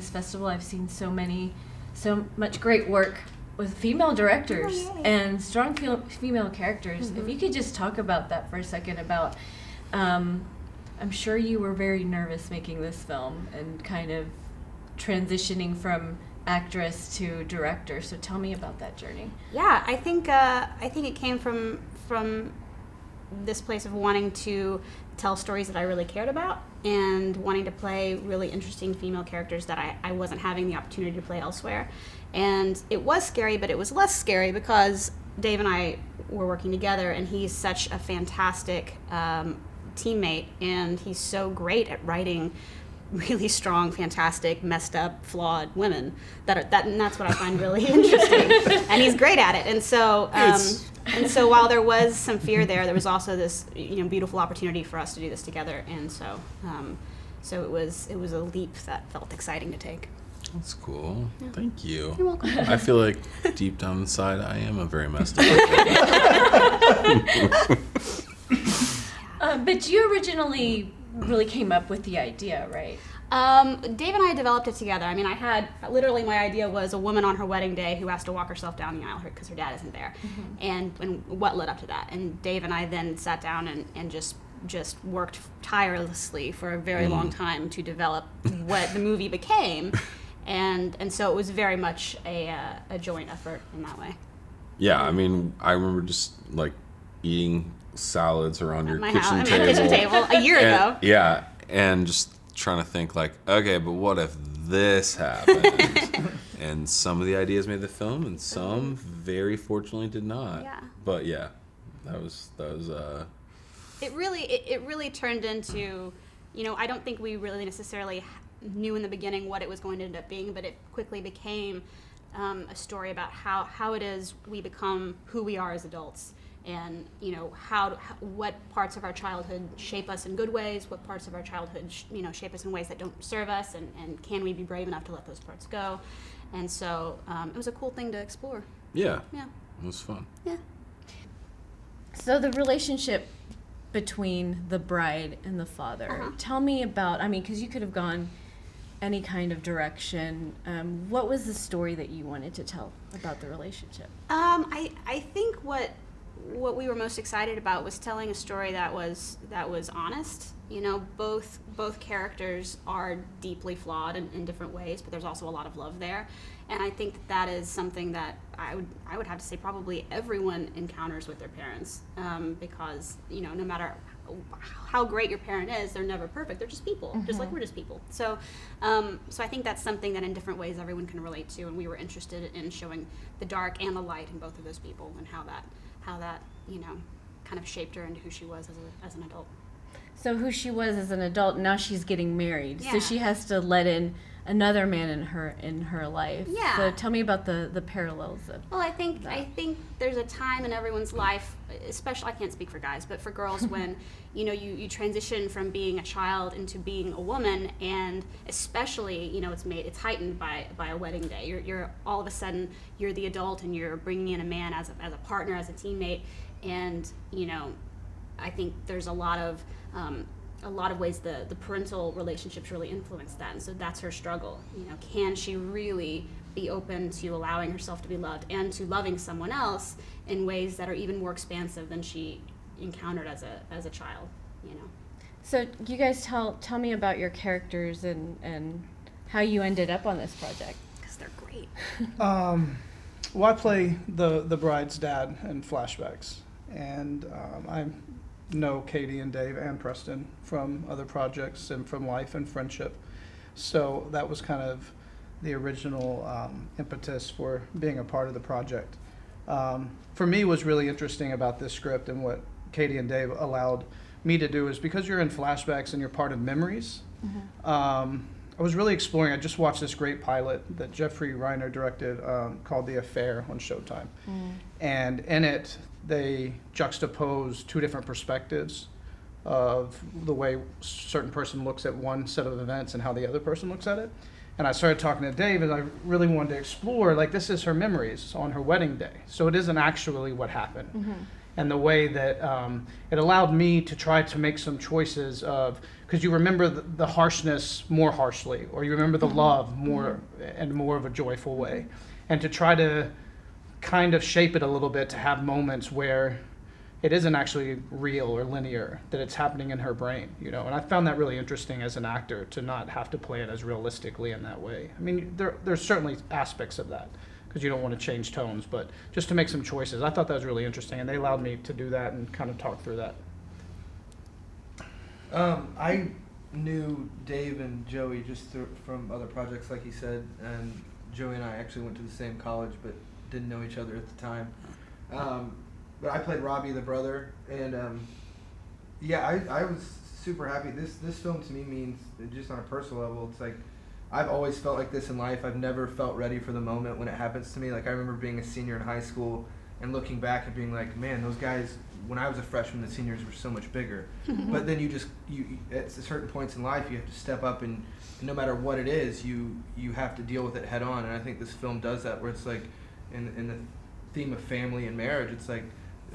this festival, I've seen so much great work with female directors and strong female characters. If you could just talk about that for a second, about I'm sure you were very nervous making this film and kind of transitioning from actress to director. So tell me about that journey. Yeah, I think it came from this place of wanting to tell stories that I really cared about and wanting to play really interesting female characters that I wasn't having the opportunity to play elsewhere. And it was scary, but it was less scary because Dave and I were working together, and he's such a fantastic teammate, and he's so great at writing really strong, fantastic, messed up, flawed women. And that's what I find really interesting. And he's great at it. And so while there was some fear there was also this beautiful opportunity for us to do this together. And so it was a leap that felt exciting to take. That's cool. Yeah. Thank you. You're welcome. I feel like deep down inside, I am a very messed up. But you originally really came up with the idea, right? Dave and I developed it together. I mean, my idea was a woman on her wedding day who has to walk herself down the aisle because her dad isn't there, and what led up to that. And Dave and I then sat down and just worked tirelessly for a very long time to develop what the movie became, and so it was very much a joint effort in that way. Yeah, I mean, I remember just like eating salads around your kitchen table a year ago. Yeah, and just trying to think like, okay, but what if this happened? And some of the ideas made the film, and some very fortunately did not. Yeah. But yeah, that was. It really turned into, I don't think we really necessarily knew in the beginning what it was going to end up being, but it quickly became a story about how it is we become who we are as adults. And what parts of our childhood shape us in good ways, what parts of our childhood shape us in ways that don't serve us, and can we be brave enough to let those parts go? And so it was a cool thing to explore. Yeah. Yeah. It was fun. Yeah. So the relationship between the bride and the father. Tell me about, because you could have gone any kind of direction. What was the story that you wanted to tell about the relationship? I think what we were most excited about was telling a story that was honest. Both characters are deeply flawed in different ways, but there's also a lot of love there. And I think that is something that I would have to say probably everyone encounters with their parents, because no matter how great your parent is, they're never perfect. They're just people, just like we're just people. So I think that's something that in different ways everyone can relate to, and we were interested in showing the dark and the light in both of those people, and how that kind of shaped her into who she was as an adult. So who she was as an adult, now she's getting married. Yeah. So she has to let in another man in her life. Yeah. So tell me about the parallels of Well, I think there's a time in everyone's life, especially, I can't speak for guys, but for girls, when you transition from being a child into being a woman, and especially it's heightened by a wedding day. You're all of a sudden you're the adult, and you're bringing in a man as a partner, as a teammate, and I think there's a lot of ways the parental relationships really influence that, and so that's her struggle. Can she really be open to allowing herself to be loved and to loving someone else in ways that are even more expansive than she encountered as a child? So you guys tell me about your characters and how you ended up on this project. Because they're great. Well, I play the bride's dad in flashbacks, and I know Katie and Dave and Preston from other projects and from life and friendship. So that was kind of the original impetus for being a part of the project. For me, what's really interesting about this script and what Katie and Dave allowed me to do is because you're in flashbacks and you're part of memories. I was really exploring. I just watched this great pilot that Jeffrey Reiner directed called The Affair on Showtime. And in it, they juxtapose two different perspectives of the way a certain person looks at one set of events and how the other person looks at it. And I started talking to Dave, and I really wanted to explore, this is her memories on her wedding day. So it isn't actually what happened. and the way that it allowed me to try to make some choices of, because you remember the harshness more harshly, or you remember the love more and more of a joyful way, and to try to kind of shape it a little bit to have moments where it isn't actually real or linear, that it's happening in her brain, you know. And I found that really interesting as an actor, to not have to play it as realistically in that way. I mean, there's certainly aspects of that, because you don't want to change tones, but just to make some choices. I thought that was really interesting, and they allowed me to do that and kind of talk through that. I knew Dave and Joey just from other projects, like he said, and Joey and I actually went to the same college, but didn't know each other at the time. But I played Robbie, the brother, and I was super happy. This film to me means, just on a personal level, it's like, I've always felt like this in life. I've never felt ready for the moment when it happens to me. Like, I remember being a senior in high school and looking back and being like, man, those guys, when I was a freshman, the seniors were so much bigger. But then you at certain points in life, you have to step up, and no matter what it is, you have to deal with it head on. And I think this film does that, where it's like, in the theme of family and marriage, it's like,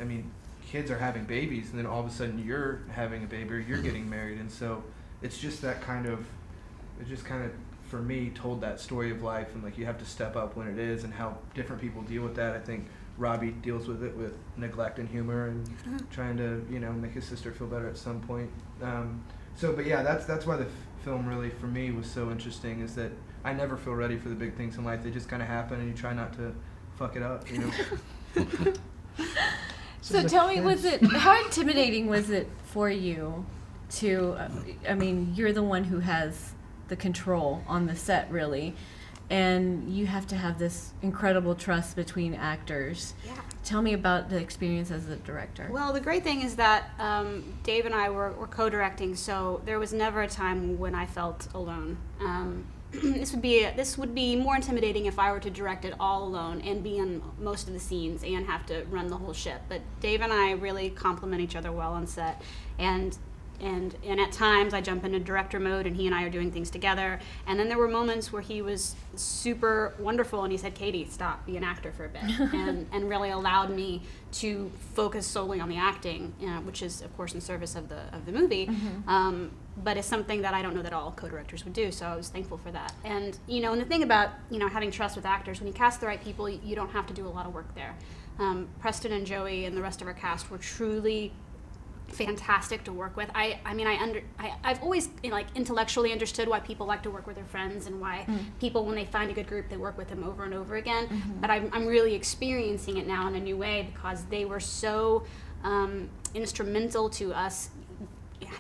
I mean, kids are having babies, and then all of a sudden you're having a baby, or you're getting married. And so it's just that kind of, it just kind of, for me, told that story of life, and like, you have to step up when it is, and how different people deal with that. I think Robbie deals with it with neglect and humor, and trying to, you know, make his sister feel better at some point. But yeah, that's why the film really, for me, was so interesting, is that I never feel ready for the big things in life. They just kind of happen, and you try not to fuck it up, you know. So tell me, how intimidating was it for you to, I mean, you're the one who has the control on the set, really, and you have to have this incredible trust between actors. Yeah. Tell me about the experience as a director. Well, the great thing is that Dave and I were co-directing, so there was never a time when I felt alone. This would be more intimidating if I were to direct it all alone and be in most of the scenes and have to run the whole ship. But Dave and I really complement each other well on set, and at times I jump into director mode, and he and I are doing things together. And then there were moments where he was super wonderful, and he said, "Katie, stop, be an actor for a bit," and really allowed me to focus solely on the acting, which is of course in service of the movie. But it's something that I don't know that all co-directors would do, so I was thankful for that. And and the thing about having trust with actors, when you cast the right people, you don't have to do a lot of work there. Preston and Joey and the rest of our cast were truly fantastic to work with. I've always intellectually understood why people like to work with their friends, and why people, when they find a good group, they work with them over and over again. But I'm really experiencing it now in a new way, because they were so instrumental to us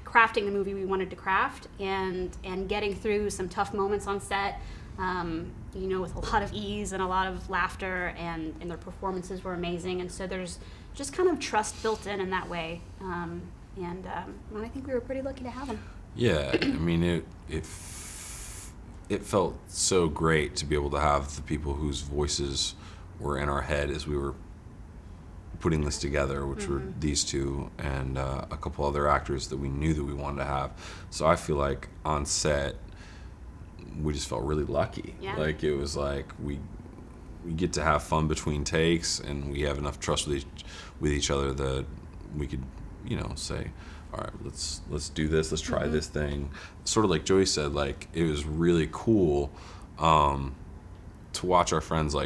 crafting the movie we wanted to craft, and getting through some tough moments on set, with a lot of ease and a lot of laughter, and their performances were amazing. And so there's just kind of trust built in that way, and I think we were pretty lucky to have them. Yeah, I mean, it felt so great to be able to have the people whose voices were in our head as we were putting this together, which were these two and a couple other actors that we knew that we wanted to have. So I feel like on set, we just felt really lucky. Yeah. Like, it was like we get to have fun between takes, and we have enough trust with each other that we could, say, all right, let's do this, let's try this thing. Sort of like Joey said, like, it was really cool to watch our friends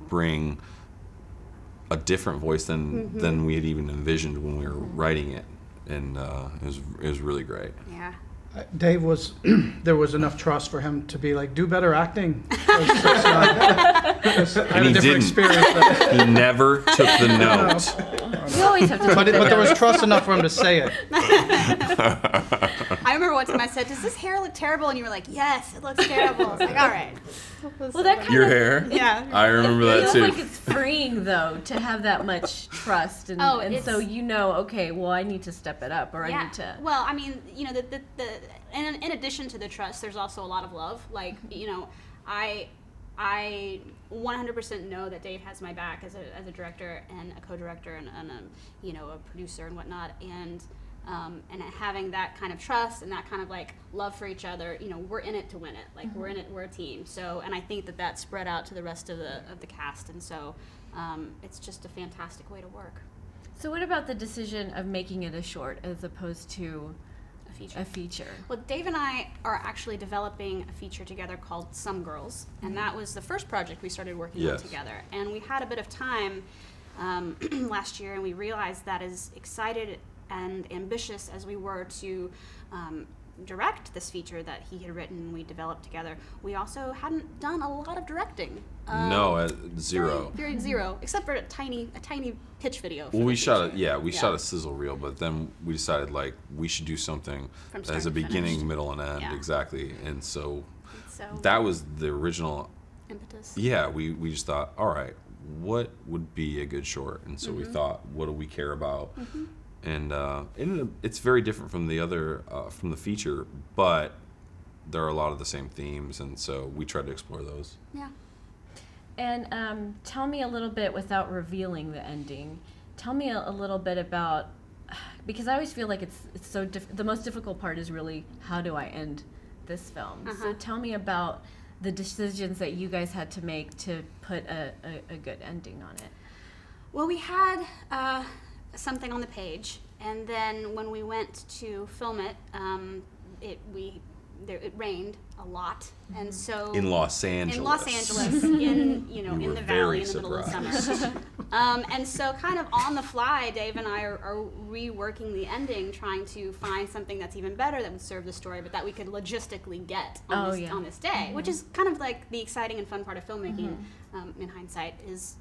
bring a different voice than we had even envisioned when we were writing it, and it was really great. Yeah. Dave there was enough trust for him to be like, do better acting. I had a different experience. He never took the note. You always have to. But there was trust enough for him to say it. I remember one time I said, "Does this hair look terrible?" And you were like, "Yes, it looks terrible." I was like, "All right." Well, that kind Your of, hair? Yeah. I remember that feels too. like it's freeing, though, to have that much trust, and so okay, well, I need to step it up, or I need to. Well, I mean, and in addition to the trust, there's also a lot of love. Like, I 100% know that Dave has my back as a director and a co-director and a producer and whatnot, and having that kind of trust and that kind of love for each other, we're in it to win it. Like, we're in it, we're a team. So, and I think that spread out to the rest of the cast, and so it's just a fantastic way to work. So what about the decision of making it a short as opposed to A feature. a feature? Well, Dave and I are actually developing a feature together called Some Girls, and that was the first project we started working on Yes. together. And we had a bit of time last year, and we realized that as excited and ambitious as we were to direct this feature that he had written and we developed together, we also hadn't done a lot of directing. No, at zero. Very zero, except for a tiny pitch video. for Well, the we shot feature. it. We shot a sizzle reel, but then we decided like we should do something From that start has a to beginning, finish. middle, and end. Yeah. Exactly. And so So that was the original. impetus. Yeah, we just thought, all right, what would be a good short? And so Mm-hmm. we thought, what do we care about? And it's very different from the other from the feature, but there are a lot of the same themes, and so we tried to explore those. Yeah. And tell me a little bit, without revealing the ending, tell me a little bit about, because I always feel like it's so the most difficult part is really how do I end this film. So tell me about the decisions that you guys had to make to put a good ending on it. Well, we had something on the page, and then when we went to film it, it rained a lot, and so In Los Angeles. in Los Angeles, in We in were the very valley in the middle of surprised. summer. And so kind of on the fly, Dave and I are reworking the ending, trying to find something that's even better that would serve the story, but that we could logistically get on, Oh, this, yeah. on this day, which is kind of like the exciting and fun part of filmmaking. In hindsight, is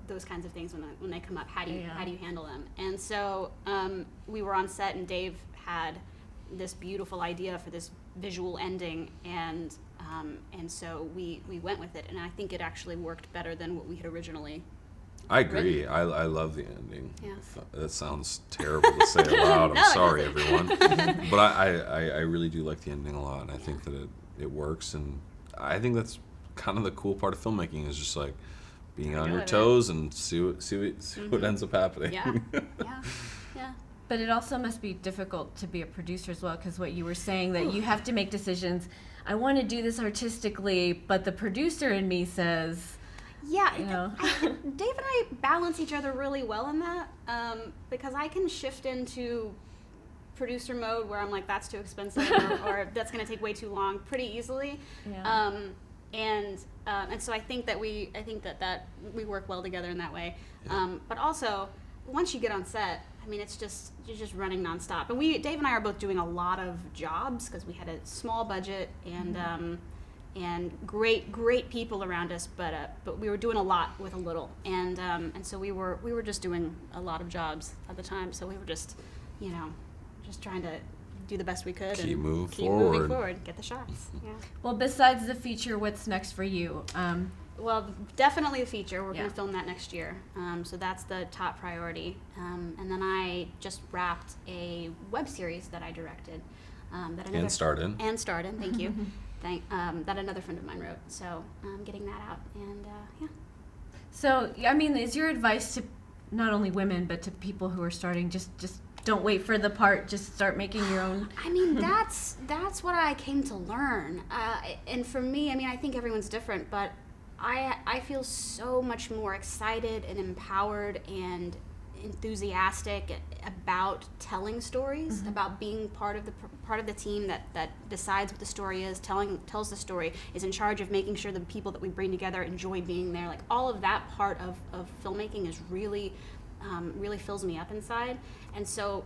those kinds of things when they come up, how do you handle them? And so we were on set, and Dave had this beautiful idea for this visual ending, and so we went with it, and I think it actually worked better than what we had originally. I agree. I love the ending. Yeah. That sounds terrible to say aloud. I'm No, it sorry, isn't. everyone. But I really do like the ending a lot, and I think that it works. And I think that's kind of the cool part of filmmaking is just like being on go your with it. toes and see what ends up happening. Yeah, yeah. But it also must be difficult to be a producer as well, because what you were saying, that you have to make decisions. I want to do this artistically, but the producer in me says, Yeah, You know. Dave and I balance each other really well in that, because I can shift into producer mode where I'm like, that's too expensive, or that's going to take way too long, pretty easily. Yeah. And so I think that we work well together in that way. But also, once you get on set, I mean, you're just running nonstop. And Dave and I are both doing a lot of jobs because we had a small budget and great people around us, but we were doing a lot with a little, and so we were just doing a lot of jobs at the time. So we were just trying to do the best we could Keep and moving keep moving forward. forward, get the shots. Yeah. well, besides the feature, what's next for you? Well, definitely the feature. We're Yeah. going to film that next year. So that's the top priority. And then I just wrapped a web series that I directed. And starred in. And starred in, thank you. That another friend of mine wrote. So I'm getting that out. And yeah. So, I mean, is your advice to not only women, but to people who are starting, just don't wait for the part, just start making your own? I mean, that's what I came to learn. And for me, I mean, I think everyone's different, but I feel so much more excited and empowered and enthusiastic about telling stories, about being part of the team that decides what the story is, tells the story, is in charge of making sure the people that we bring together enjoy being there. Like all of that part of filmmaking is really fills me up inside. And so,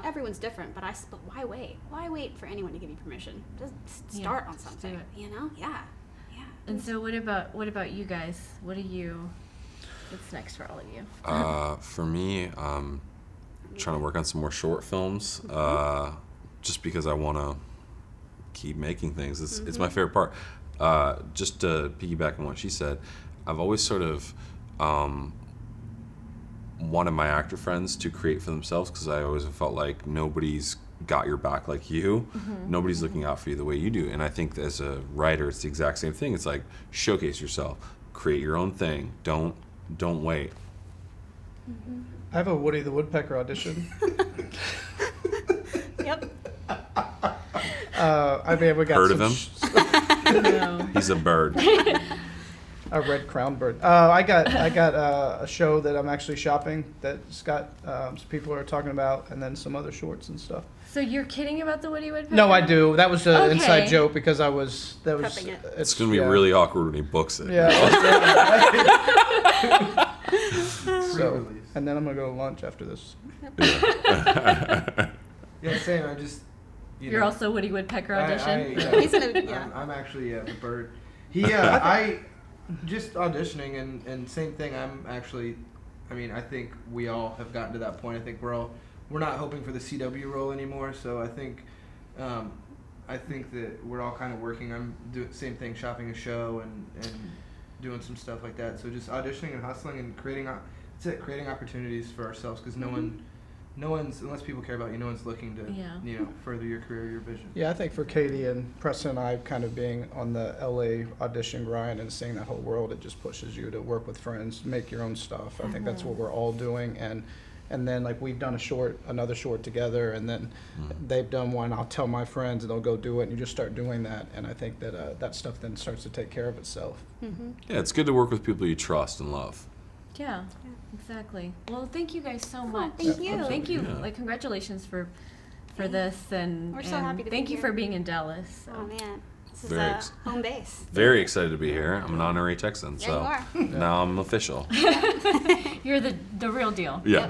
everyone's different, but why wait? Why wait for anyone to give you permission? Just start on just do something. it. Yeah. And so what about you guys? What's next for all of you? For me, trying to work on some more short films, just because I want to keep making things. It's my favorite part. Just to piggyback on what she said, I've always sort of wanted my actor friends to create for themselves, because I always felt like nobody's got your back like you. Nobody's looking out for you the way you do. And I think as a writer, it's the exact same thing. It's like, showcase yourself, create your own thing. Don't wait. I have a Woody the Woodpecker audition. Yep. I mean, we got Heard of some him? No. He's a bird. A red crown bird. I got a show that I'm actually shopping that's got some people are talking about, and then some other shorts and stuff. So you're kidding about the Woody Woodpecker? No, I do. That was an inside Okay. joke because that was Prepping it. It's gonna be really awkward when he books it. Yeah. So, Pre-release. and then I'm gonna go to lunch after this. Yeah, same. I just. You're also Woody Woodpecker audition. yeah. He's gonna- yeah. I'm actually the bird. I just auditioning and same thing. I'm actually. I mean, I think we all have gotten to that point. I think we're not hoping for the CW role anymore. So I think that we're all kind of working. I'm doing same thing, shopping a show and doing some stuff like that. So just auditioning and hustling and creating opportunities for ourselves because no one's unless people care about you, no one's looking to Yeah. further your career, your vision. Yeah, I think for Katie and Preston and I kind of being on the LA audition grind and seeing that whole world, it just pushes you to work with friends, make your own stuff. I think that's what we're all doing. And then like we've done another short together, and then they've done one. I'll tell my friends, and they'll go do it, and you just start doing that. And I think that that stuff then starts to take care of itself. Yeah, it's good to work with people you trust and love. Yeah, exactly. Well, thank you guys so much. thank you. Thank you. Yeah. Like, congratulations for this, and We're so and happy to be thank you here. for being in Dallas. So. Oh man, this is Very ex- home base. Very excited to be here. I'm an honorary Texan, Yeah, so you are. now I'm official. You're the real deal. Yeah.